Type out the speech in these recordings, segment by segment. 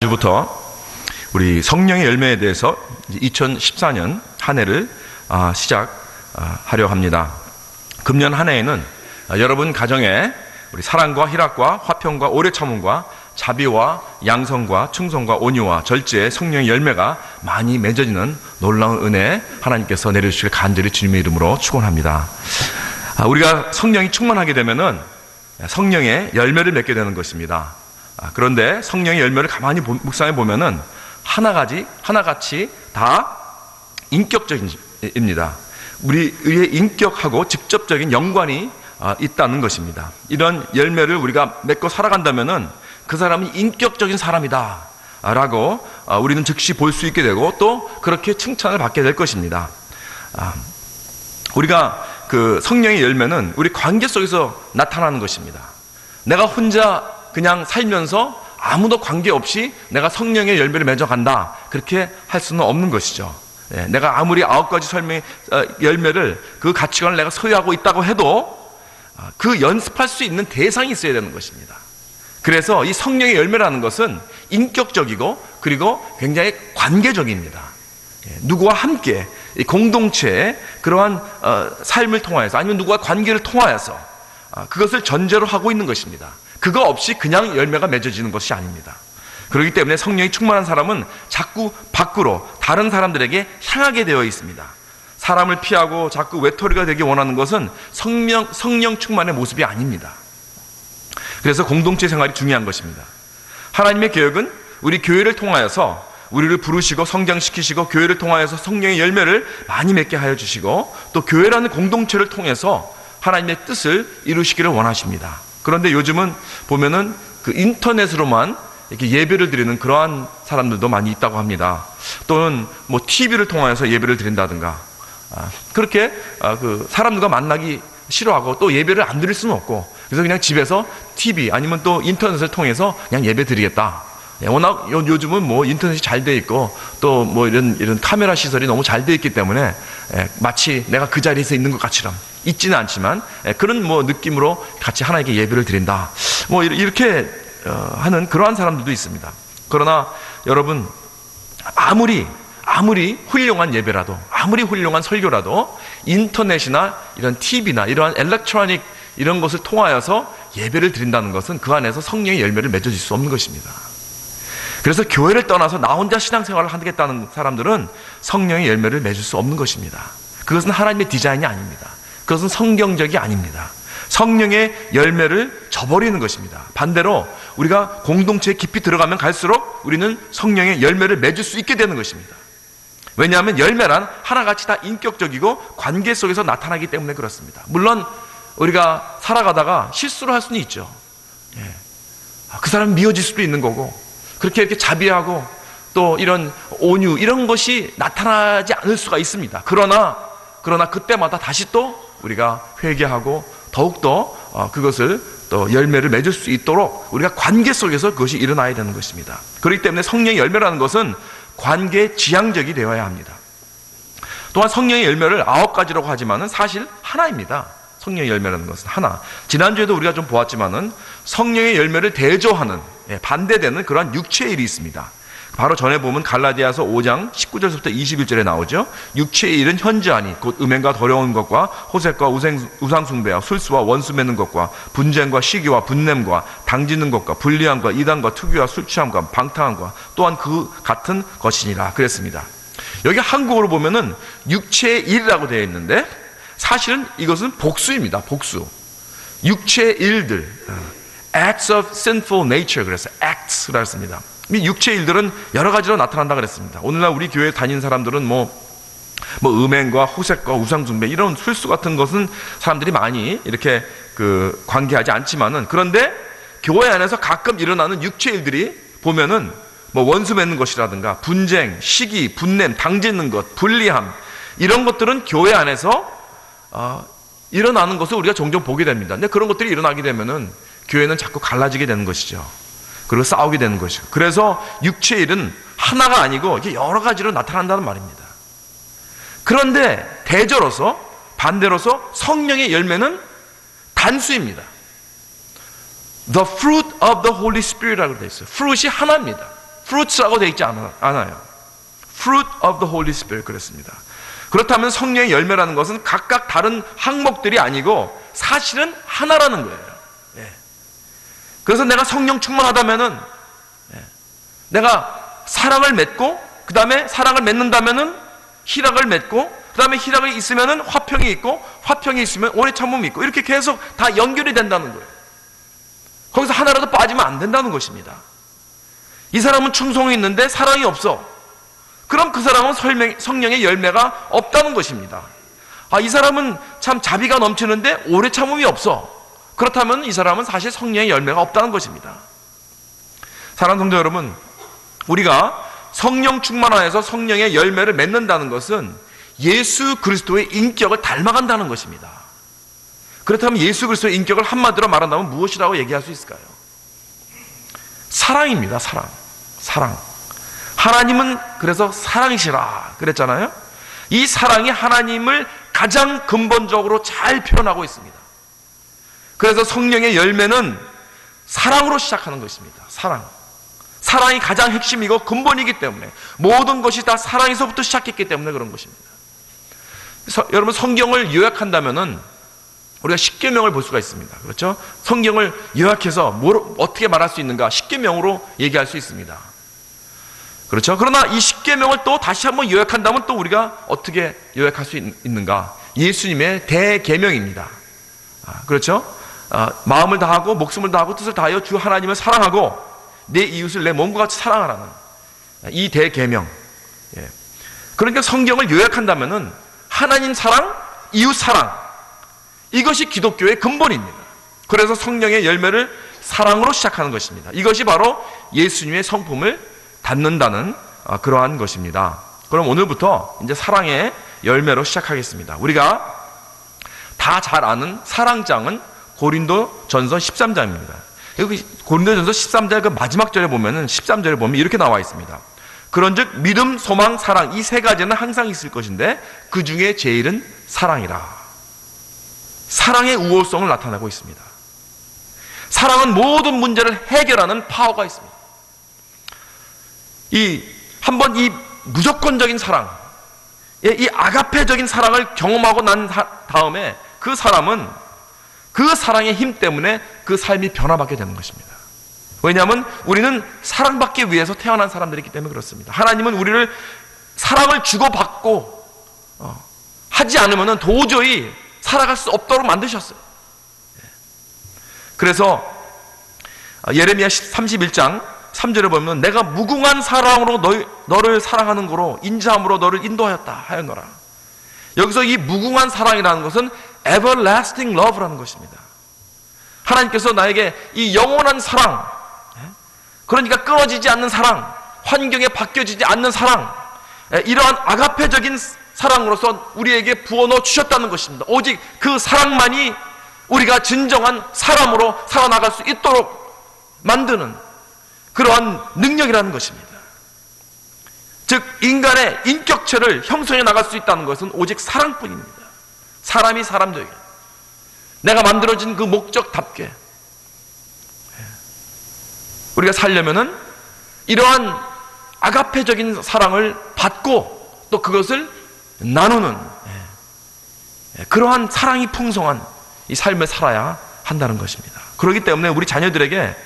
주부터 우리 성령의 열매에 대해서 2014년 한 해를 시작하려 합니다. 금년 한 해에는 여러분 가정에 우리 사랑과 희락과 화평과 오래 참음과 자비와 양성과 충성과 온유와 절제의 성령의 열매가 많이 맺어지는 놀라운 은혜 하나님께서 내려주시길 간절히 주님의 이름으로 축원합니다. 우리가 성령이 충만하게 되면은 성령의 열매를 맺게 되는 것입니다. 그런데 성령의 열매를 가만히 묵상해 보면은 하나같이 다 인격적입니다. 우리의 인격하고 직접적인 연관이 있다는 것입니다. 이런 열매를 우리가 맺고 살아간다면은 그 사람은 인격적인 사람이다 라고 우리는 즉시 볼 수 있게 되고 또 그렇게 칭찬을 받게 될 것입니다. 우리가 그 성령의 열매는 우리 관계 속에서 나타나는 것입니다. 내가 혼자 그냥 살면서 아무도 관계없이 내가 성령의 열매를 맺어간다, 그렇게 할 수는 없는 것이죠. 내가 아무리 9가지 열매를, 그 가치관을 내가 소유하고 있다고 해도 그 연습할 수 있는 대상이 있어야 되는 것입니다. 그래서 이 성령의 열매라는 것은 인격적이고 그리고 굉장히 관계적입니다. 누구와 함께 이 공동체의 그러한 삶을 통하여서, 아니면 누구와 관계를 통하여서 그것을 전제로 하고 있는 것입니다. 그거 없이 그냥 열매가 맺어지는 것이 아닙니다. 그렇기 때문에 성령이 충만한 사람은 자꾸 밖으로 다른 사람들에게 향하게 되어 있습니다. 사람을 피하고 자꾸 외톨이가 되기 원하는 것은 성령 충만의 모습이 아닙니다. 그래서 공동체 생활이 중요한 것입니다. 하나님의 계획은 우리 교회를 통하여서 우리를 부르시고 성장시키시고, 교회를 통하여서 성령의 열매를 많이 맺게 하여 주시고, 또 교회라는 공동체를 통해서 하나님의 뜻을 이루시기를 원하십니다. 그런데 요즘은 보면은 그 인터넷으로만 이렇게 예배를 드리는 그러한 사람들도 많이 있다고 합니다. 또는 뭐 TV를 통해서 예배를 드린다든가, 그렇게 그 사람들과 만나기 싫어하고 또 예배를 안 드릴 수는 없고, 그래서 그냥 집에서 TV 아니면 또 인터넷을 통해서 그냥 예배 드리겠다. 워낙 요즘은 뭐 인터넷이 잘 돼 있고 또 뭐 이런 카메라 시설이 너무 잘 돼 있기 때문에 마치 내가 그 자리에서 있는 것 같이럼, 있지는 않지만 그런 뭐 느낌으로 같이 하나님께 예배를 드린다, 뭐 이렇게 하는 그러한 사람들도 있습니다. 그러나 여러분, 아무리 훌륭한 예배라도, 아무리 훌륭한 설교라도 인터넷이나 이런 TV나 이러한 일렉트로닉 이런 것을 통하여서 예배를 드린다는 것은 그 안에서 성령의 열매를 맺어질 수 없는 것입니다. 그래서 교회를 떠나서 나 혼자 신앙생활을 하겠다는 사람들은 성령의 열매를 맺을 수 없는 것입니다. 그것은 하나님의 디자인이 아닙니다. 그것은 성경적이 아닙니다. 성령의 열매를 저버리는 것입니다. 반대로 우리가 공동체에 깊이 들어가면 갈수록 우리는 성령의 열매를 맺을 수 있게 되는 것입니다. 왜냐하면 열매란 하나같이 다 인격적이고 관계 속에서 나타나기 때문에 그렇습니다. 물론 우리가 살아가다가 실수를 할 수는 있죠. 그 사람은 미워질 수도 있는 거고, 그렇게 이렇게 자비하고 또 이런 온유, 이런 것이 나타나지 않을 수가 있습니다. 그러나 그때마다 다시 또 우리가 회개하고 더욱더 그것을 또 열매를 맺을 수 있도록 우리가 관계 속에서 그것이 일어나야 되는 것입니다. 그렇기 때문에 성령의 열매라는 것은 관계 지향적이 되어야 합니다. 또한 성령의 열매를 9가지라고 하지만은 사실 하나입니다. 성령의 열매라는 것은 하나. 지난주에도 우리가 좀 보았지만은 성령의 열매를 대조하는, 반대되는 그러한 육체의 일이 있습니다. 바로 전에 보면 갈라디아서 5장 19절부터 21절에 나오죠. 육체의 일은 현저하니 곧 음행과 더러운 것과 호색과 우상숭배와 술수와 원수 맺는 것과 분쟁과 시기와 분냄과 당짓는 것과 불리함과 이단과 투기와 술취함과 방탕함과 또한 그 같은 것이니라 그랬습니다. 여기 한국어로 보면은 육체의 일이라고 되어 있는데 사실은 이것은 복수입니다. 복수. 육체의 일들, acts of sinful nature, 그래서 acts라고 했습니다. 이 육체의 일들은 여러 가지로 나타난다 그랬습니다. 오늘날 우리 교회에 다니는 사람들은 뭐 음행과 호색과 우상숭배, 이런 술수 같은 것은 사람들이 많이 이렇게 관계하지 않지만은, 그런데 교회 안에서 가끔 일어나는 육체의 일들이 보면은 뭐 원수 맺는 것이라든가 분쟁, 시기, 분냄, 당짓는 것, 불리함, 이런 것들은 교회 안에서 일어나는 것을 우리가 종종 보게 됩니다. 근데 그런 것들이 일어나게 되면은 교회는 자꾸 갈라지게 되는 것이죠. 그리고 싸우게 되는 것이죠. 그래서 육체의 일은 하나가 아니고 이게 여러 가지로 나타난다는 말입니다. 그런데 대조로서, 반대로서 성령의 열매는 단수입니다. The fruit of the Holy Spirit이라고 되어 있어요. fruit이 하나입니다. fruits라고 되어 있지 않아요. fruit of the Holy Spirit 그랬습니다. 그렇다면 성령의 열매라는 것은 각각 다른 항목들이 아니고 사실은 하나라는 거예요. 예. 그래서 내가 성령 충만하다면은 내가 사랑을 맺고 그 다음에 사랑을 맺는다면은 희락을 맺고 그 다음에 희락이 있으면은 화평이 있고 화평이 있으면 오래 참음이 있고 이렇게 계속 다 연결이 된다는 거예요. 거기서 하나라도 빠지면 안 된다는 것입니다. 이 사람은 충성이 있는데 사랑이 없어. 그럼 그 사람은 성령의 열매가 없다는 것입니다. 이 사람은 참 자비가 넘치는데 오래 참음이 없어. 그렇다면 이 사람은 사실 성령의 열매가 없다는 것입니다. 사랑하는 성도 여러분, 우리가 성령 충만하여서 성령의 열매를 맺는다는 것은 예수 그리스도의 인격을 닮아간다는 것입니다. 그렇다면 예수 그리스도의 인격을 한마디로 말한다면 무엇이라고 얘기할 수 있을까요? 사랑입니다. 사랑. 하나님은 그래서 사랑이시라 그랬잖아요. 이 사랑이 하나님을 가장 근본적으로 잘 표현하고 있습니다. 그래서 성령의 열매는 사랑으로 시작하는 것입니다. 사랑이 가장 핵심이고 근본이기 때문에 모든 것이 다 사랑에서부터 시작했기 때문에 그런 것입니다. 여러분 성경을 요약한다면은 우리가 십계명을 볼 수가 있습니다. 그렇죠? 성경을 요약해서 어떻게 말할 수 있는가? 십계명으로 얘기할 수 있습니다. 그렇죠? 그러나 이 십계명을 또 다시 한번 요약한다면 또 우리가 어떻게 요약할 수 있는가? 예수님의 대계명입니다. 그렇죠? 마음을 다하고 목숨을 다하고 뜻을 다하여 주 하나님을 사랑하고 내 이웃을 내 몸과 같이 사랑하라는 이 대계명. 그러니까 성경을 요약한다면은 하나님 사랑, 이웃 사랑, 이것이 기독교의 근본입니다. 그래서 성령의 열매를 사랑으로 시작하는 것입니다. 이것이 바로 예수님의 성품을 닮는다는 그러한 것입니다. 그럼 오늘부터 이제 사랑의 열매로 시작하겠습니다. 우리가 다 잘 아는 사랑장은 고린도전서 13장입니다. 여기 고린도전서 13장 그 마지막 절에 보면은 13절에 보면 이렇게 나와 있습니다. 그런즉 믿음, 소망, 사랑 이 세 가지는 항상 있을 것인데 그 중에 제일은 사랑이라. 사랑의 우호성을 나타내고 있습니다. 사랑은 모든 문제를 해결하는 파워가 있습니다. 한번 이 무조건적인 사랑, 이 아가페적인 사랑을 경험하고 난 다음에 그 사람은 그 사랑의 힘 때문에 그 삶이 변화받게 되는 것입니다. 왜냐하면 우리는 사랑받기 위해서 태어난 사람들이기 때문에 그렇습니다. 하나님은 우리를 사랑을 주고받고 하지 않으면 도저히 살아갈 수 없도록 만드셨어요. 그래서 예레미야 31장 3절에 보면 내가 무궁한 사랑으로 너를 사랑하는 거로 인자함으로 너를 인도하였다 하였노라. 여기서 이 무궁한 사랑이라는 것은 everlasting love라는 것입니다. 하나님께서 나에게 이 영원한 사랑, 그러니까 끊어지지 않는 사랑, 환경에 바뀌어지지 않는 사랑, 이러한 아가페적인 사랑으로서 우리에게 부어넣어 주셨다는 것입니다. 오직 그 사랑만이 우리가 진정한 사람으로 살아나갈 수 있도록 만드는 그러한 능력이라는 것입니다. 즉 인간의 인격체를 형성해 나갈 수 있다는 것은 오직 사랑뿐입니다. 사람이 사람되게 내가 만들어진 그 목적답게 우리가 살려면은 이러한 아가페적인 사랑을 받고 또 그것을 나누는 그러한 사랑이 풍성한 이 삶을 살아야 한다는 것입니다. 그렇기 때문에 우리 자녀들에게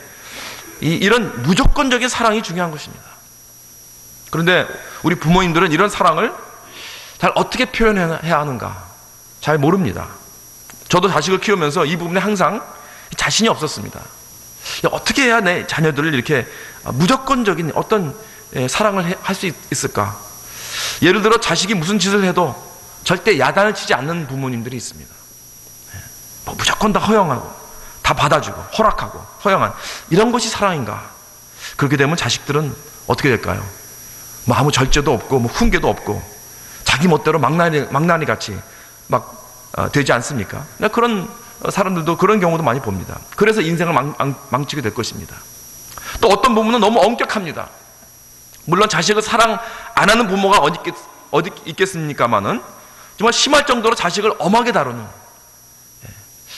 이런 무조건적인 사랑이 중요한 것입니다. 그런데 우리 부모님들은 이런 사랑을 잘 어떻게 표현해야 하는가 잘 모릅니다. 저도 자식을 키우면서 이 부분에 항상 자신이 없었습니다. 어떻게 해야 내 자녀들을 이렇게 무조건적인 어떤 사랑을 할 수 있을까? 예를 들어 자식이 무슨 짓을 해도 절대 야단을 치지 않는 부모님들이 있습니다. 무조건 다 허용하고 다 받아주고 허락하고 허용한 이런 것이 사랑인가? 그렇게 되면 자식들은 어떻게 될까요? 뭐 아무 절제도 없고 뭐 훈계도 없고 자기 멋대로 망나니 같이 막 되지 않습니까? 그런 사람들도 그런 경우도 많이 봅니다. 그래서 인생을 망치게 될 것입니다. 또 어떤 부모는 너무 엄격합니다. 물론 자식을 사랑 안 하는 부모가 어디 있겠습니까마는 정말 심할 정도로 자식을 엄하게 다루는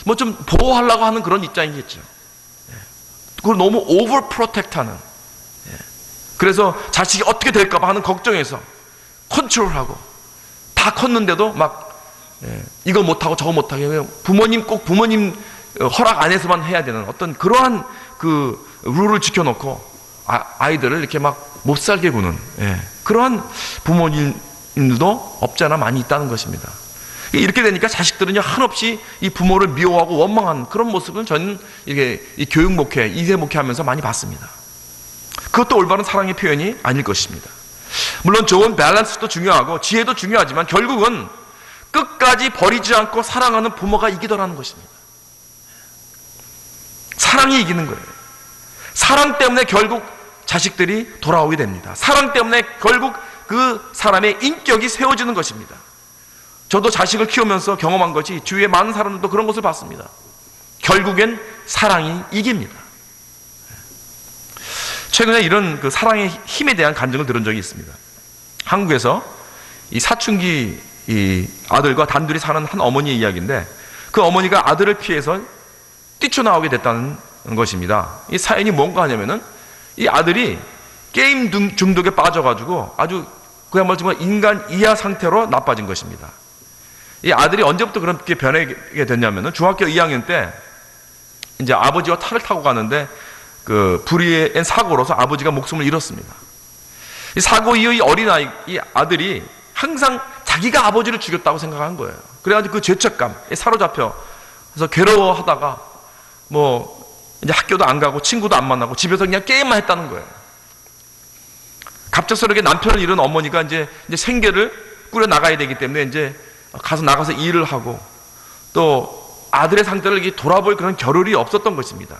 뭐 좀 보호하려고 하는 그런 입장이겠죠. 그걸 너무 오버 프로텍트하는 그래서 자식이 어떻게 될까 봐 하는 걱정에서 컨트롤하고, 다 컸는데도 막 이거 못하고 저거 못하게, 부모님 꼭 부모님 허락 안에서만 해야 되는 어떤 그러한 그 룰을 지켜놓고 아이들을 이렇게 막 못 살게 구는 그러한 부모님들도 없지 않아 많이 있다는 것입니다. 이렇게 되니까 자식들은요, 한없이 이 부모를 미워하고 원망하는 그런 모습을 저는 이게 이 교육 목회, 이세 목회하면서 많이 봤습니다. 그것도 올바른 사랑의 표현이 아닐 것입니다. 물론 좋은 밸런스도 중요하고 지혜도 중요하지만 결국은 끝까지 버리지 않고 사랑하는 부모가 이기더라는 것입니다. 사랑이 이기는 거예요. 사랑 때문에 결국 자식들이 돌아오게 됩니다. 사랑 때문에 결국 그 사람의 인격이 세워지는 것입니다. 저도 자식을 키우면서 경험한 것이 주위에 많은 사람들도 그런 것을 봤습니다. 결국엔 사랑이 이깁니다. 최근에 이런 그 사랑의 힘에 대한 간증을 들은 적이 있습니다. 한국에서 이 사춘기 이 아들과 단둘이 사는 한 어머니의 이야기인데, 그 어머니가 아들을 피해서 뛰쳐나오게 됐다는 것입니다. 이 사연이 뭔가 하냐면은, 이 아들이 게임 중독에 빠져가지고 아주 그야말로 정말 인간 이하 상태로 나빠진 것입니다. 이 아들이 언제부터 그렇게 변하게 됐냐면은, 중학교 2학년 때 이제 아버지와 차를 타고 가는데 그 불의의 사고로서 아버지가 목숨을 잃었습니다. 이 사고 이후 이 어린아이, 이 아들이 항상 자기가 아버지를 죽였다고 생각한 거예요. 그래가지고 그 죄책감에 사로잡혀 그래서 괴로워하다가 뭐 이제 학교도 안 가고 친구도 안 만나고 집에서 그냥 게임만 했다는 거예요. 갑작스럽게 남편을 잃은 어머니가 이제 생계를 꾸려 나가야 되기 때문에 이제 나가서 일을 하고, 또 아들의 상태를 이렇게 돌아볼 그런 겨를이 없었던 것입니다.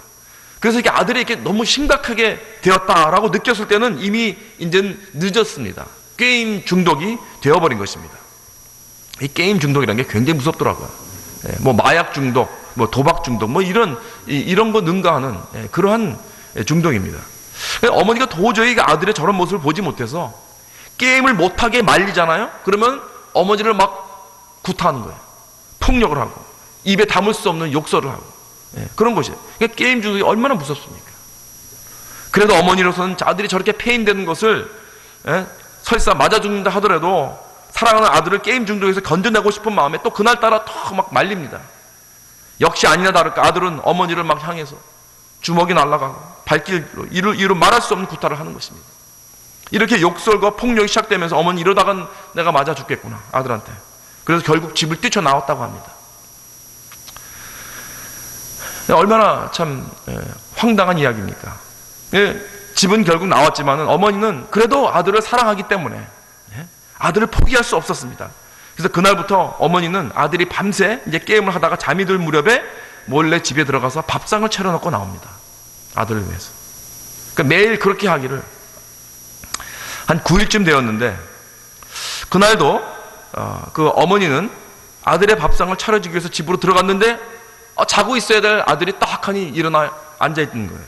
그래서 이게 아들이 이렇게 너무 심각하게 되었다라고 느꼈을 때는 이미 이제 늦었습니다. 게임 중독이 되어버린 것입니다. 이 게임 중독이라는 게 굉장히 무섭더라고요. 뭐 마약 중독, 뭐 도박 중독, 뭐 이런 거 능가하는 그러한 중독입니다. 어머니가 도저히 아들의 저런 모습을 보지 못해서 게임을 못하게 말리잖아요. 그러면 어머니를 막 구타하는 거예요. 폭력을 하고 입에 담을 수 없는 욕설을 하고 그런 것이에요. 그러니까 게임 중독이 얼마나 무섭습니까? 그래도 어머니로서는 아들이 저렇게 폐인되는 것을 설사 맞아 죽는다 하더라도 사랑하는 아들을 게임 중독에서 건져내고 싶은 마음에 또 그날따라 더 막 말립니다. 역시 아니나 다를까 아들은 어머니를 막 향해서 주먹이 날아가고 발길로 이루 말할 수 없는 구타를 하는 것입니다. 이렇게 욕설과 폭력이 시작되면서 어머니 이러다간 내가 맞아 죽겠구나 아들한테. 그래서 결국 집을 뛰쳐나왔다고 합니다. 얼마나 참 황당한 이야기입니까? 집은 결국 나왔지만 어머니는 그래도 아들을 사랑하기 때문에 아들을 포기할 수 없었습니다. 그래서 그날부터 어머니는 아들이 밤새 이제 게임을 하다가 잠이 들 무렵에 몰래 집에 들어가서 밥상을 차려놓고 나옵니다. 아들을 위해서. 그러니까 매일 그렇게 하기를 한 9일쯤 되었는데, 그날도 그 어머니는 아들의 밥상을 차려주기 위해서 집으로 들어갔는데 자고 있어야 될 아들이 딱하니 일어나 앉아있는 거예요.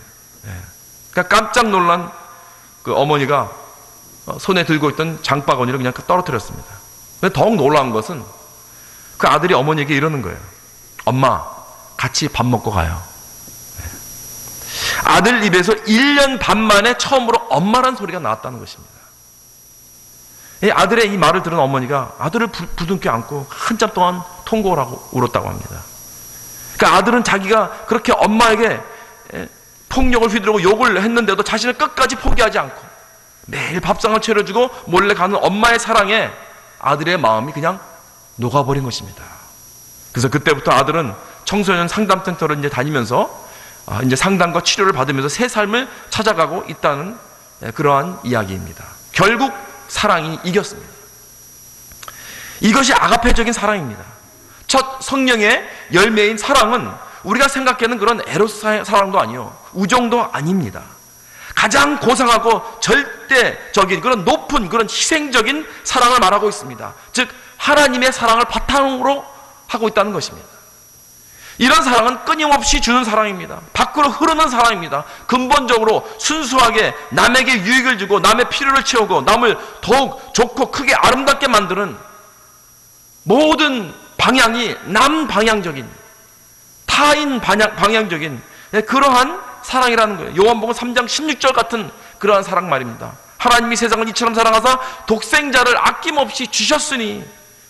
그러니까 깜짝 놀란 그 어머니가 손에 들고 있던 장바구니를 그냥 떨어뜨렸습니다. 근데 더욱 놀라운 것은 그 아들이 어머니에게 이러는 거예요. 엄마, 같이 밥 먹고 가요. 아들 입에서 1년 반 만에 처음으로 엄마란 소리가 나왔다는 것입니다. 이 아들의 이 말을 들은 어머니가 아들을 부둥켜 안고 한참 동안 통곡을 하고 울었다고 합니다. 그러니까 아들은 자기가 그렇게 엄마에게 폭력을 휘두르고 욕을 했는데도 자신을 끝까지 포기하지 않고 매일 밥상을 차려주고 몰래 가는 엄마의 사랑에 아들의 마음이 그냥 녹아버린 것입니다. 그래서 그때부터 아들은 청소년 상담센터를 이제 다니면서 이제 상담과 치료를 받으면서 새 삶을 찾아가고 있다는 그러한 이야기입니다. 결국 사랑이 이겼습니다. 이것이 아가페적인 사랑입니다. 첫 성령의 열매인 사랑은 우리가 생각하는 그런 에로스 사랑도 아니요, 우정도 아닙니다. 가장 고상하고 절대적인 그런 높은 그런 희생적인 사랑을 말하고 있습니다. 즉 하나님의 사랑을 바탕으로 하고 있다는 것입니다. 이런 사랑은 끊임없이 주는 사랑입니다. 밖으로 흐르는 사랑입니다. 근본적으로 순수하게 남에게 유익을 주고 남의 필요를 채우고 남을 더욱 좋고 크게 아름답게 만드는 모든 방향이 남 방향적인, 타인 방향적인 그러한 사랑이라는 거예요. 요한복음 3장 16절 같은 그러한 사랑 말입니다. 하나님이 세상을 이처럼 사랑하사 독생자를 아낌없이 주셨으니,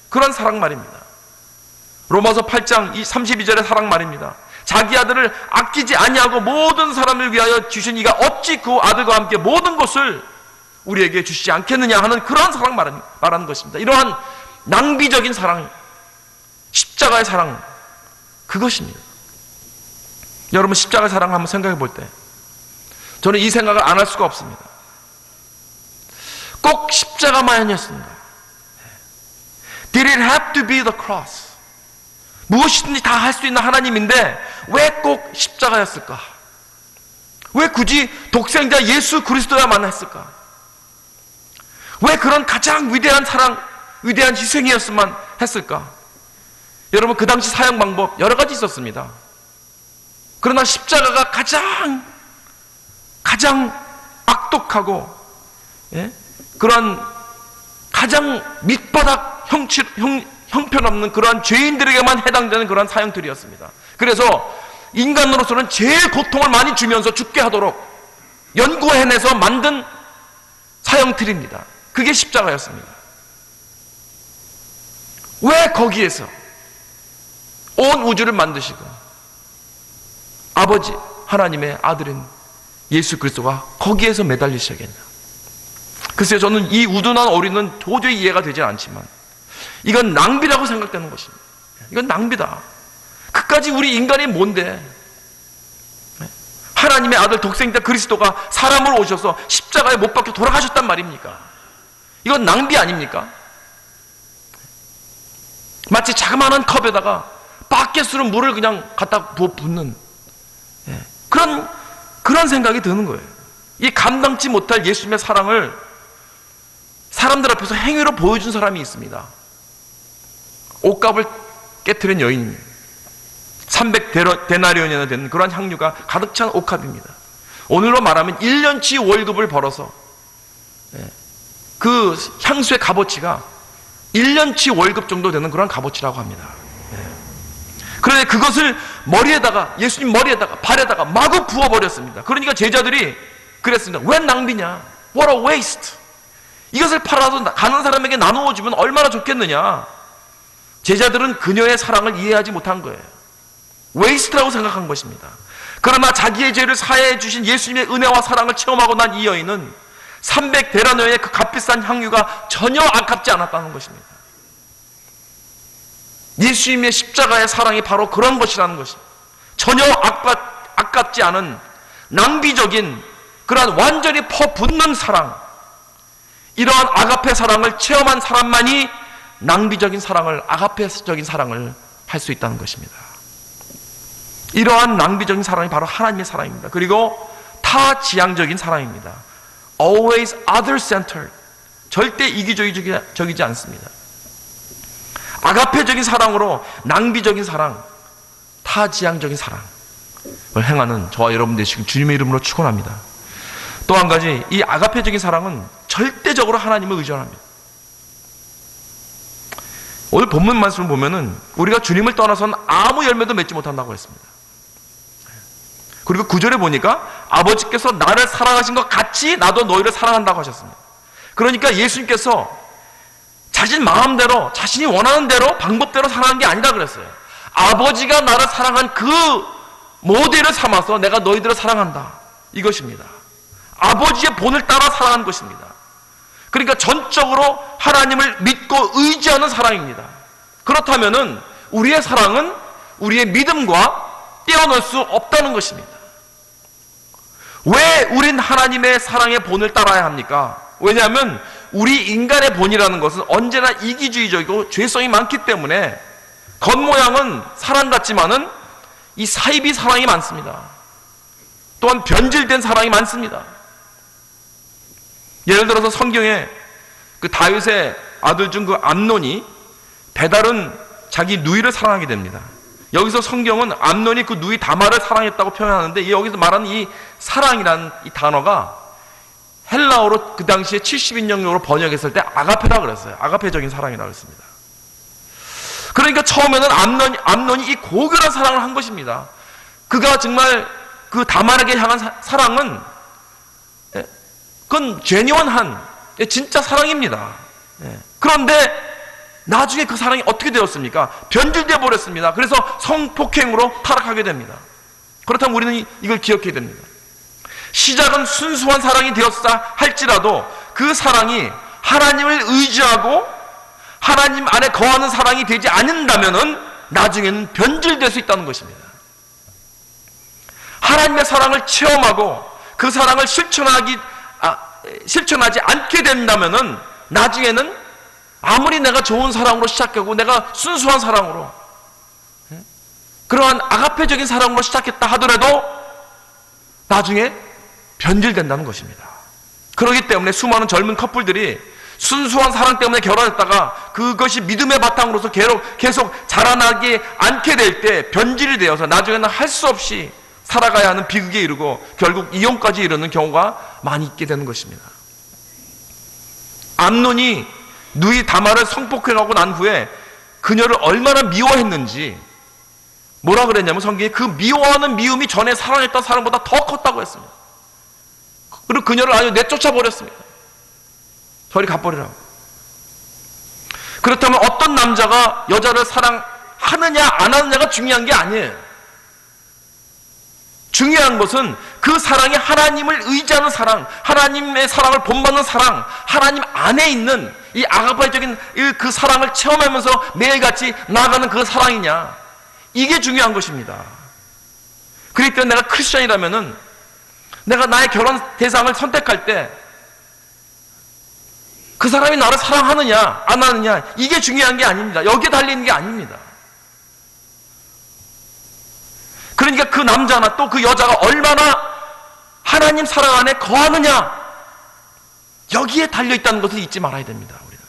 그런 사랑 말입니다. 로마서 8장 32절의 사랑 말입니다. 자기 아들을 아끼지 아니하고 모든 사람을 위하여 주신 이가 어찌 그 아들과 함께 모든 것을 우리에게 주시지 않겠느냐 하는 그러한 사랑 말하는 것입니다. 이러한 낭비적인 사랑, 십자가의 사랑, 그것입니다. 여러분, 십자가의 사랑을 한번 생각해 볼 때 저는 이 생각을 안 할 수가 없습니다. 꼭 십자가만이었습니다. Did it have to be the cross? 무엇이든지 다 할 수 있는 하나님인데 왜 꼭 십자가였을까? 왜 굳이 독생자 예수 그리스도야만 했을까? 왜 그런 가장 위대한 사랑, 위대한 희생이었으면 했을까? 여러분, 그 당시 사형 방법 여러 가지 있었습니다. 그러나 십자가가 가장 악독하고, 그런 가장 밑바닥 형편없는 그러한 죄인들에게만 해당되는 그러한 사형틀이었습니다. 그래서 인간으로서는 제일 고통을 많이 주면서 죽게 하도록 연구해내서 만든 사형틀입니다. 그게 십자가였습니다. 왜 거기에서 온 우주를 만드시고 아버지 하나님의 아들인 예수 그리스도가 거기에서 매달리셔야겠나? 글쎄요, 저는 이 우둔한 어린은 도저히 이해가 되지 않지만 이건 낭비라고 생각되는 것입니다. 이건 낭비다. 그까지 우리 인간이 뭔데? 하나님의 아들 독생자 그리스도가 사람으로 오셔서 십자가에 못 박혀 돌아가셨단 말입니까? 이건 낭비 아닙니까? 마치 자그마한 컵에다가 바켓으로 물을 그냥 갖다 부어 붓는 그런 생각이 드는 거예요. 이 감당치 못할 예수님의 사랑을 사람들 앞에서 행위로 보여준 사람이 있습니다. 옷값을 깨트린 여인입니다. 300데나리온이나 되는 그러한 향유가 가득 찬 옷값입니다. 오늘로 말하면 1년치 월급을 벌어서 그 향수의 값어치가 1년치 월급 정도 되는 그런 값어치라고 합니다. 그런데 그것을 머리에다가, 예수님 머리에다가, 발에다가 마구 부어버렸습니다. 그러니까 제자들이 그랬습니다. 왜 낭비냐? What a waste! 이것을 팔아서 가는 사람에게 나누어 주면 얼마나 좋겠느냐? 제자들은 그녀의 사랑을 이해하지 못한 거예요. 웨이스트라고 생각한 것입니다. 그러나 자기의 죄를 사해해 주신 예수님의 은혜와 사랑을 체험하고 난 이 여인은 300데나리온의 그 값비싼 향유가 전혀 아깝지 않았다는 것입니다. 예수님의 십자가의 사랑이 바로 그런 것이라는 것입니다. 전혀 아깝지 않은 낭비적인 그러한 완전히 퍼붓는 사랑, 이러한 아가페 사랑을 체험한 사람만이 낭비적인 사랑을, 아가페적인 사랑을 할 수 있다는 것입니다. 이러한 낭비적인 사랑이 바로 하나님의 사랑입니다. 그리고 타지향적인 사랑입니다. Always other-centered. 절대 이기적이지 않습니다. 아가페적인 사랑으로 낭비적인 사랑, 타지향적인 사랑을 행하는 저와 여러분 되시길 주님의 이름으로 축원합니다. 또 한 가지, 이 아가페적인 사랑은 절대적으로 하나님을 의존합니다. 오늘 본문 말씀을 보면은 우리가 주님을 떠나서는 아무 열매도 맺지 못한다고 했습니다. 그리고 9절에 보니까 아버지께서 나를 사랑하신 것 같이 나도 너희를 사랑한다고 하셨습니다. 그러니까 예수님께서 자신 마음대로, 자신이 원하는 대로, 방법대로 사랑한 게 아니라 그랬어요. 아버지가 나를 사랑한 그 모델을 삼아서 내가 너희들을 사랑한다, 이것입니다. 아버지의 본을 따라 사랑한 것입니다. 그러니까 전적으로 하나님을 믿고 의지하는 사랑입니다. 그렇다면은 우리의 사랑은 우리의 믿음과 떼어놓을 수 없다는 것입니다. 왜 우린 하나님의 사랑의 본을 따라야 합니까? 왜냐하면 우리 인간의 본이라는 것은 언제나 이기주의적이고 죄성이 많기 때문에 겉모양은 사랑 같지만은 이 사이비 사랑이 많습니다. 또한 변질된 사랑이 많습니다. 예를 들어서 성경에 그 다윗의 아들 중 그 암논이 배달은 자기 누이를 사랑하게 됩니다. 여기서 성경은 암논이 그 누이 다말을 사랑했다고 표현하는데, 여기서 말하는 이 사랑이라는 이 단어가 헬라어로 그 당시에 70인용으로 번역했을 때 아가페라 그랬어요. 아가페적인 사랑이라고 했습니다. 그러니까 처음에는 암논이 이 고결한 사랑을 한 것입니다. 그가 정말 그 다말에게 향한 사랑은 그건 제니원한 진짜 사랑입니다. 그런데 나중에 그 사랑이 어떻게 되었습니까? 변질되어 버렸습니다. 그래서 성폭행으로 타락하게 됩니다. 그렇다면 우리는 이걸 기억해야 됩니다. 시작은 순수한 사랑이 되었다 할지라도 그 사랑이 하나님을 의지하고 하나님 안에 거하는 사랑이 되지 않는다면은 나중에는 변질될 수 있다는 것입니다. 하나님의 사랑을 체험하고 그 사랑을 실천하지 않게 된다면은 나중에는 아무리 내가 좋은 사랑으로 시작하고 내가 순수한 사랑으로 그러한 아가페적인 사랑으로 시작했다 하더라도 나중에 변질된다는 것입니다. 그렇기 때문에 수많은 젊은 커플들이 순수한 사랑 때문에 결혼했다가 그것이 믿음의 바탕으로서 계속 자라나지 않게 될 때 변질이 되어서 나중에는 할 수 없이 살아가야 하는 비극에 이르고 결국 이혼까지 이르는 경우가 많이 있게 되는 것입니다. 암논이 누이 다말을 성폭행하고 난 후에 그녀를 얼마나 미워했는지 뭐라 그랬냐면 성경에 그 미워하는 미움이 전에 사랑했던 사랑보다 더 컸다고 했습니다. 그리고 그녀를 아주 내쫓아 버렸습니다. 저리 가버리라고. 그렇다면 어떤 남자가 여자를 사랑하느냐 안 하느냐가 중요한 게 아니에요. 중요한 것은 그 사랑이 하나님을 의지하는 사랑, 하나님의 사랑을 본받는 사랑, 하나님 안에 있는 이 아가페적인 그 사랑을 체험하면서 매일같이 나아가는 그 사랑이냐, 이게 중요한 것입니다. 그렇기 때문에 내가 크리스천이라면은 내가 나의 결혼 대상을 선택할 때 그 사람이 나를 사랑하느냐 안 하느냐 이게 중요한 게 아닙니다. 여기에 달리는 게 아닙니다. 그러니까 그 남자나 또 그 여자가 얼마나 하나님 사랑 안에 거하느냐 여기에 달려있다는 것을 잊지 말아야 됩니다. 우리는.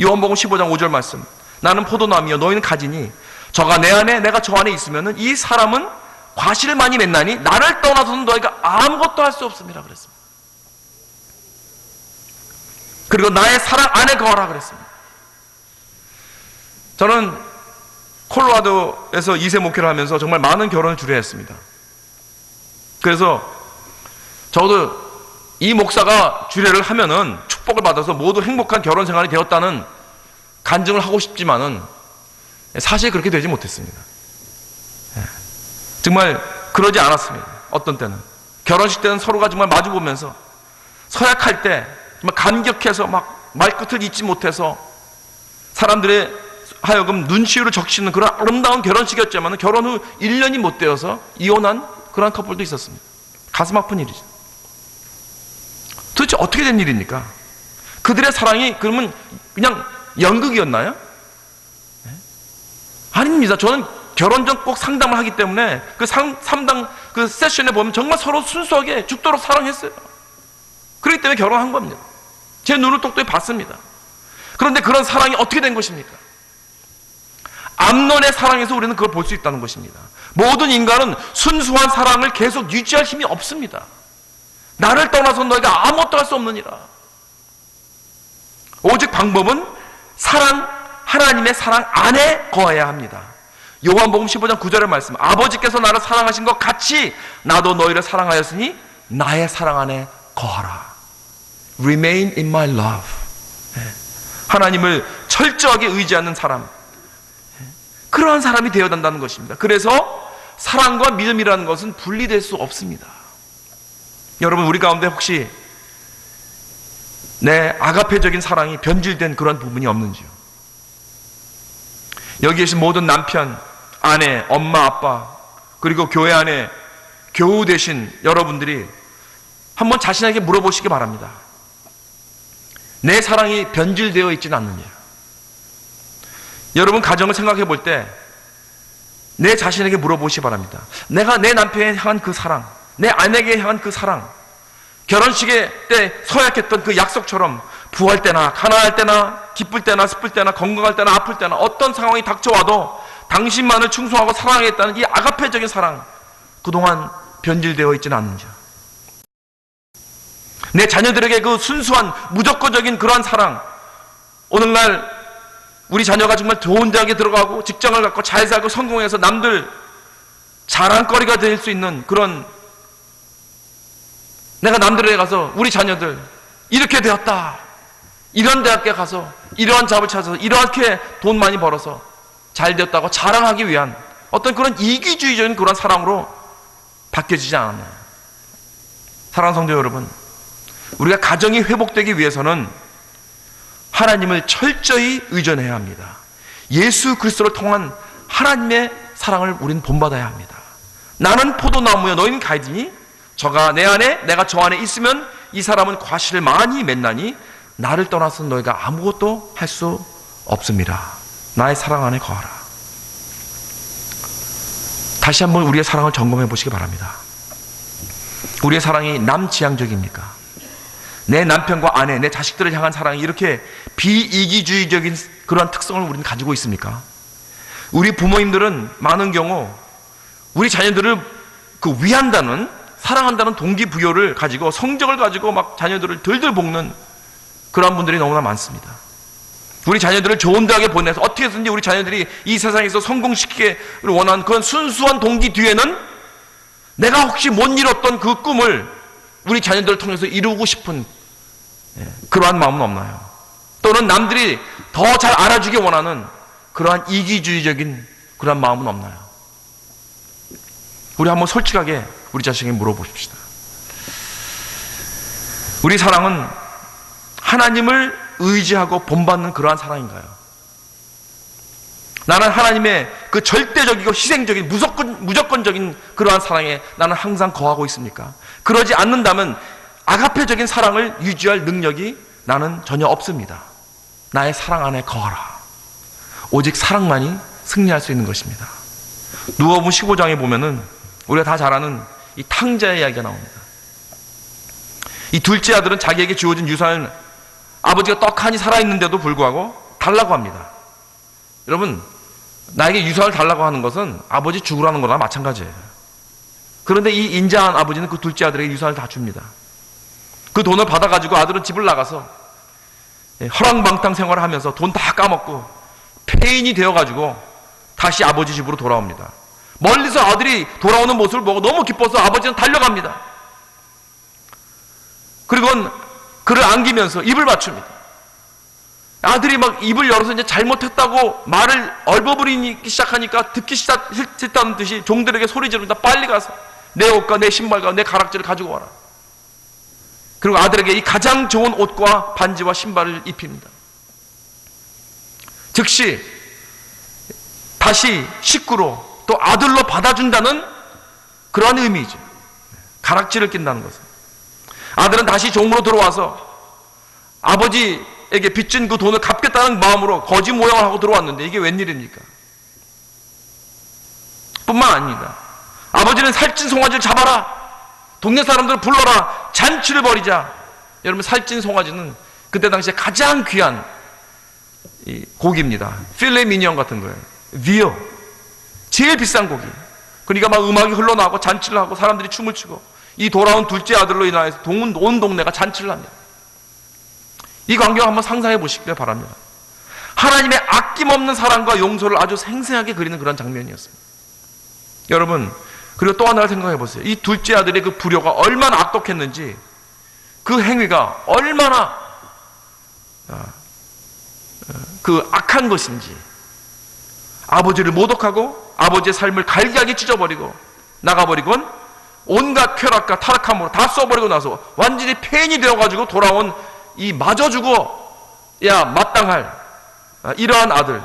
요한복음 15장 5절 말씀, 나는 포도나무이요 너희는 가지니 저가 내 안에 내가 저 안에 있으면은 이 사람은 과실을 많이 맺나니 나를 떠나서는 너희가 아무것도 할 수 없습니다 그랬습니다. 그리고 나의 사랑 안에 거하라 그랬습니다. 저는 콜로라도에서 2세 목회를 하면서 정말 많은 결혼을 주례했습니다. 그래서 저도 이 목사가 주례를 하면은 축복을 받아서 모두 행복한 결혼 생활이 되었다는 간증을 하고 싶지만은 사실 그렇게 되지 못했습니다. 정말 그러지 않았습니다. 어떤 때는 결혼식 때는 서로가 정말 마주보면서 서약할 때 정말 감격해서 막 말끝을 잇지 못해서 사람들의 하여금 눈시울을 적시는 그런 아름다운 결혼식이었지만 결혼 후 1년이 못 되어서 이혼한 그런 커플도 있었습니다. 가슴 아픈 일이죠. 도대체 어떻게 된 일입니까? 그들의 사랑이 그러면 그냥 연극이었나요? 아닙니다. 저는 결혼 전 꼭 상담을 하기 때문에 그 상담 그 세션에 보면 정말 서로 순수하게 죽도록 사랑했어요. 그렇기 때문에 결혼한 겁니다. 제 눈을 똑똑히 봤습니다. 그런데 그런 사랑이 어떻게 된 것입니까? 암논의 사랑에서 우리는 그걸 볼 수 있다는 것입니다. 모든 인간은 순수한 사랑을 계속 유지할 힘이 없습니다. 나를 떠나서 너희가 아무것도 할 수 없느니라. 오직 방법은 하나님의 사랑 안에 거해야 합니다. 요한복음 15장 9절의 말씀, 아버지께서 나를 사랑하신 것 같이 나도 너희를 사랑하였으니 나의 사랑 안에 거하라. Remain in my love. 하나님을 철저하게 의지하는 사람, 그러한 사람이 되어야 한다는 것입니다. 그래서 사랑과 믿음이라는 것은 분리될 수 없습니다. 여러분, 우리 가운데 혹시 내 아가페적인 사랑이 변질된 그런 부분이 없는지요? 여기 계신 모든 남편, 아내, 엄마, 아빠, 그리고 교회 안에 교우 되신 여러분들이 한번 자신에게 물어보시기 바랍니다. 내 사랑이 변질되어 있지는 않느냐? 여러분 가정을 생각해 볼 때 내 자신에게 물어보시기 바랍니다. 내가 내 남편에 향한 그 사랑, 내 아내에게 향한 그 사랑, 결혼식에 때 서약했던 그 약속처럼 부할 때나 가난할 때나 기쁠 때나 슬플 때나 건강할 때나 아플 때나 어떤 상황이 닥쳐와도 당신만을 충성하고 사랑하겠다는 이 아가페적인 사랑, 그동안 변질되어 있지는 않는지, 내 자녀들에게 그 순수한 무조건적인 그러한 사랑, 오늘날 우리 자녀가 정말 좋은 대학에 들어가고 직장을 갖고 잘 살고 성공해서 남들 자랑거리가 될 수 있는 그런 내가 남들에게 가서 우리 자녀들 이렇게 되었다, 이런 대학에 가서 이러한 잡을 찾아서 이렇게 돈 많이 벌어서 잘 되었다고 자랑하기 위한 어떤 그런 이기주의적인 그런 사랑으로 바뀌어지지 않았나요? 사랑하는 성도 여러분, 우리가 가정이 회복되기 위해서는 하나님을 철저히 의존해야 합니다. 예수 그리스도를 통한 하나님의 사랑을 우리는 본받아야 합니다. 나는 포도나무여 너희는 가지니 저가 내 안에 내가 저 안에 있으면 이 사람은 과실을 많이 맺나니 나를 떠나서는 너희가 아무것도 할 수 없습니다. 나의 사랑 안에 거하라. 다시 한번 우리의 사랑을 점검해 보시기 바랍니다. 우리의 사랑이 남지향적입니까? 내 남편과 아내, 내 자식들을 향한 사랑이 이렇게 비이기주의적인 그러한 특성을 우리는 가지고 있습니까? 우리 부모님들은 많은 경우 우리 자녀들을 위한다는, 사랑한다는 동기부여를 가지고 성적을 가지고 막 자녀들을 들들 볶는 그러한 분들이 너무나 많습니다. 우리 자녀들을 좋은 대학에 보내서 어떻게 해서든지 우리 자녀들이 이 세상에서 성공시키기를 원하는 그런 순수한 동기 뒤에는 내가 혹시 못 이뤘던 그 꿈을 우리 자녀들을 통해서 이루고 싶은 그러한 마음은 없나요? 또는 남들이 더 잘 알아주기 원하는 그러한 이기주의적인 그러한 마음은 없나요? 우리 한번 솔직하게 우리 자신에게 물어보십시다. 우리 사랑은 하나님을 의지하고 본받는 그러한 사랑인가요? 나는 하나님의 그 절대적이고 희생적인 무조건적인 그러한 사랑에 나는 항상 거하고 있습니까? 그러지 않는다면 아가페적인 사랑을 유지할 능력이 나는 전혀 없습니다. 나의 사랑 안에 거하라. 오직 사랑만이 승리할 수 있는 것입니다. 누가복음 15장에 보면은 우리가 다 잘 아는 이 탕자의 이야기가 나옵니다. 이 둘째 아들은 자기에게 주어진 유산을 아버지가 떡하니 살아있는데도 불구하고 달라고 합니다. 여러분, 나에게 유산을 달라고 하는 것은 아버지 죽으라는 거나 마찬가지예요. 그런데 이 인자한 아버지는 그 둘째 아들에게 유산을 다 줍니다. 그 돈을 받아가지고 아들은 집을 나가서 허랑방탕 생활을 하면서 돈 다 까먹고 폐인이 되어가지고 다시 아버지 집으로 돌아옵니다. 멀리서 아들이 돌아오는 모습을 보고 너무 기뻐서 아버지는 달려갑니다. 그리고 그를 안기면서 입을 맞춥니다. 아들이 막 입을 열어서 이제 잘못했다고 말을 얼버무리기 시작하니까 듣기 싫다는 듯이 종들에게 소리 지릅니다. 빨리 가서 내 옷과 내 신발과 내 가락지를 가지고 와라. 그리고 아들에게 이 가장 좋은 옷과 반지와 신발을 입힙니다. 즉시 다시 식구로 또 아들로 받아준다는 그러한 의미죠. 가락지를 낀다는 것은. 아들은 다시 종으로 들어와서 아버지에게 빚진 그 돈을 갚겠다는 마음으로 거지 모양을 하고 들어왔는데 이게 웬일입니까? 뿐만 아닙니다. 아버지는 살찐 송아지를 잡아라, 동네 사람들을 불러라, 잔치를 벌이자. 여러분, 살찐 송아지는 그때 당시에 가장 귀한 이 고기입니다. 필레 미니언 같은 거예요. 위어, 제일 비싼 고기. 그러니까 막 음악이 흘러나오고 잔치를 하고 사람들이 춤을 추고 이 돌아온 둘째 아들로 인하여서 온 동네가 잔치를 합니다. 이 광경 한번 상상해 보시길 바랍니다. 하나님의 아낌없는 사랑과 용서를 아주 생생하게 그리는 그런 장면이었습니다. 여러분, 그리고 또 하나를 생각해 보세요. 이 둘째 아들의 그 불효가 얼마나 악독했는지, 그 행위가 얼마나 그 악한 것인지, 아버지를 모독하고 아버지의 삶을 갈기하게 찢어버리고 나가버리곤 온갖 쾌락과 타락함으로 다 써버리고 나서 완전히 폐인이 되어가지고 돌아온 이 마저 죽어야 마땅할 이러한 아들.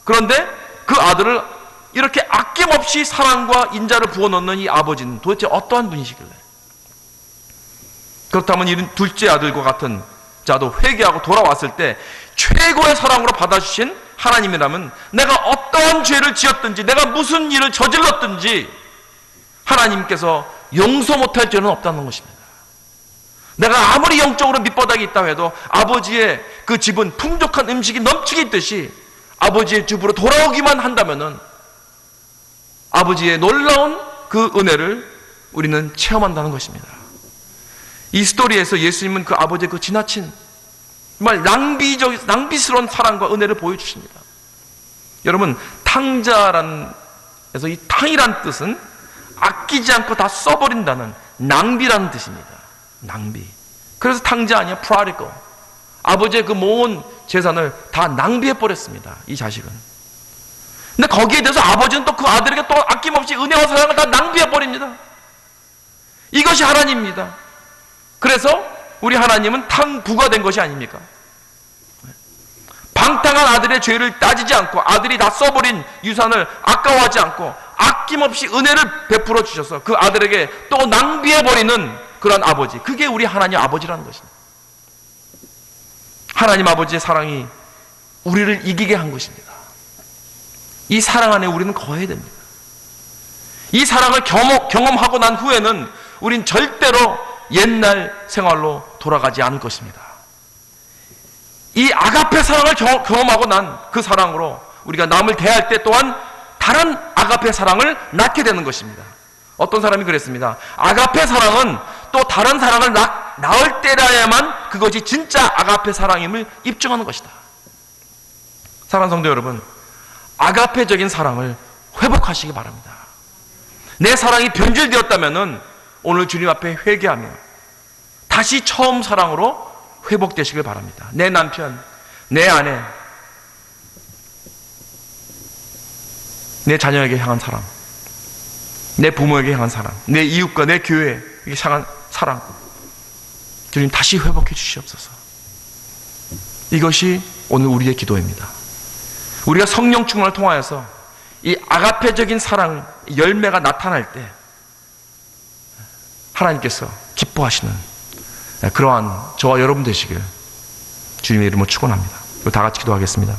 그런데 그 아들을 이렇게 아낌없이 사랑과 인자를 부어넣는 이 아버지는 도대체 어떠한 분이시길래? 그렇다면 이 둘째 아들과 같은 자도 회개하고 돌아왔을 때 최고의 사랑으로 받아주신 하나님이라면 내가 어떠한 죄를 지었든지 내가 무슨 일을 저질렀든지 하나님께서 용서 못할 죄는 없다는 것입니다. 내가 아무리 영적으로 밑바닥이 있다고 해도 아버지의 그 집은 풍족한 음식이 넘치게 있듯이 아버지의 집으로 돌아오기만 한다면은 아버지의 놀라운 그 은혜를 우리는 체험한다는 것입니다. 이 스토리에서 예수님은 그 아버지의 그 지나친 정말 낭비스러운 사랑과 은혜를 보여주십니다. 여러분, 탕자란에서 이 탕이란 뜻은 아끼지 않고 다 써버린다는 낭비라는 뜻입니다. 낭비. 그래서 탕자 아니야, 프라디거. 아버지의 그 모은 재산을 다 낭비해 버렸습니다, 이 자식은. 근데 거기에 대해서 아버지는 또 그 아들에게 또 아낌없이 은혜와 사랑을 다 낭비해 버립니다. 이것이 하나님입니다. 그래서 우리 하나님은 탕부가 된 것이 아닙니까? 방탕한 아들의 죄를 따지지 않고 아들이 다 써버린 유산을 아까워하지 않고 아낌없이 은혜를 베풀어 주셔서 그 아들에게 또 낭비해버리는 그런 아버지, 그게 우리 하나님 아버지라는 것입니다. 하나님 아버지의 사랑이 우리를 이기게 한 것입니다. 이 사랑 안에 우리는 거해야 됩니다. 이 사랑을 경험하고 난 후에는 우린 절대로 옛날 생활로 돌아가지 않을 것입니다. 이 아가페 사랑을 경험하고 난 그 사랑으로 우리가 남을 대할 때 또한 다른 아가페 사랑을 낳게 되는 것입니다. 어떤 사람이 그랬습니다. 아가페 사랑은 또 다른 사랑을 낳을 때라야만 그것이 진짜 아가페 사랑임을 입증하는 것이다. 사랑하는 성도 여러분, 아가페적인 사랑을 회복하시기 바랍니다. 내 사랑이 변질되었다면 오늘 주님 앞에 회개하며 다시 처음 사랑으로 회복되시길 바랍니다. 내 남편, 내 아내, 내 자녀에게 향한 사랑, 내 부모에게 향한 사랑, 내 이웃과 내 교회에게 향한 사랑, 주님 다시 회복해 주시옵소서. 이것이 오늘 우리의 기도입니다. 우리가 성령 충만을 통하여서 이 아가페적인 사랑 열매가 나타날 때 하나님께서 기뻐하시는 그러한 저와 여러분 되시길 주님의 이름으로 축원합니다. 다 같이 기도하겠습니다.